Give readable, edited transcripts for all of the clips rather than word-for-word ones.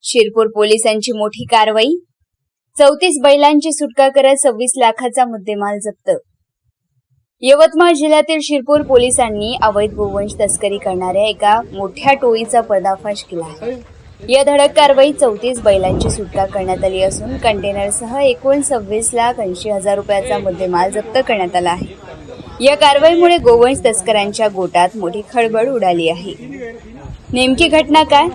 शिरपूर पोलिसांची मोठी कारवाई। 34 बैलांची सुटका करत 26 लाखाचा मुद्देमाल जप्त। यवतमाळ जिल्ह्यातील शिरपूर पोलिसांनी अवैध गोवंश तस्करी करणाऱ्या एका मोठ्या टोळीचा पर्दाफाश केला आहे। या धडक कारवाईत 34 बैलांची सुटका करण्यात आली असून कंटेनरसह एकूण 26,80,000 रुपयाचा मुद्देमाल जप्त करण्यात आला आहे। या कारवाईमुळे गोवंश तस्करांच्या गोटात मोठी खळबळ उडाली आहे। नेमकी घटना काय?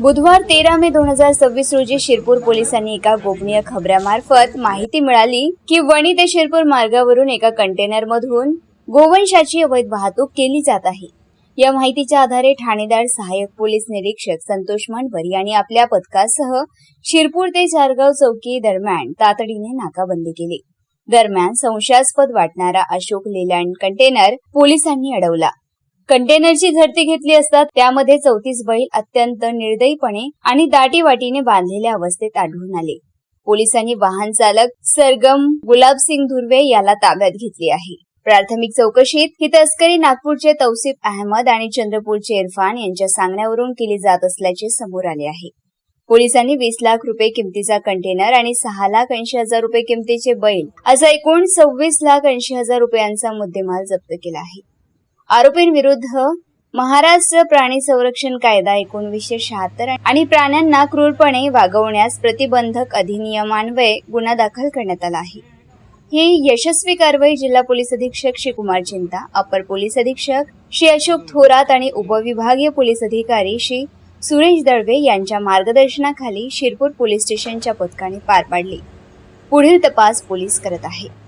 बुधवार 13 मे 2026 रोजी शिरपूर पोलिसांनी एका गोपनीय खबरामार्फत माहिती मिळाली की वणी ते शिरपूर मार्गावरून एका कंटेनरमधून गोवंशाची अवैध वाहतूक केली जात आहे। या माहितीच्या आधारे ठाणेदार सहाय्यक पोलीस निरीक्षक संतोष मांडवर यांनी आपल्या पथकासह शिरपूर ते चारगाव चौकी दरम्यान तातडीने नाकाबंदी केली। दरम्यान संशयास्पद वाटणारा अशोक लेलँड कंटेनर पोलिसांनी अडवला। कंटेनरची झडती घेतली असता त्यामध्ये 34 बैल अत्यंत निर्दयीपणे आणि दाटीवाटीने बांधलेल्या अवस्थेत आढळून आले। पोलिसांनी वाहन चालक सरगम गुलाबसिंग धुर्वे याला ताब्यात घेतली आहे। प्राथमिक चौकशीत ही तस्करी नागपूरचे तौसिफ अहमद आणि चंद्रपूरचे इरफान यांच्या सांगण्यावरून केली जात असल्याचे समोर आले आहे। पोलिसांनी 20 लाख रुपये किमतीचा कंटेनर आणि 6,80,000 रुपये किमतीचे बैल असा एकूण 26,80,000 रुपयांचा मुद्देमाल जप्त केला आहे। आरोपींविरुद्ध महाराष्ट्र प्राणी संरक्षण कायदा 1976 आणि प्राण्यांना क्रूरपणे वागवण्यास प्रतिबंधक अधिनियमान्वये गुन्हा दाखल करण्यात आला आहे। ही यशस्वी कारवाई जिल्हा पोलीस अधीक्षक श्री कुमार चिंता, अपर पोलीस अधीक्षक श्री अशोक थोरात आणि उपविभागीय पोलीस अधिकारी श्री सुरेश दळवे यांच्या मार्गदर्शनाखाली शिरपूर पोलीस स्टेशनच्या पथकाने पार पाडली। पुढील तपास पोलीस करत आहेत।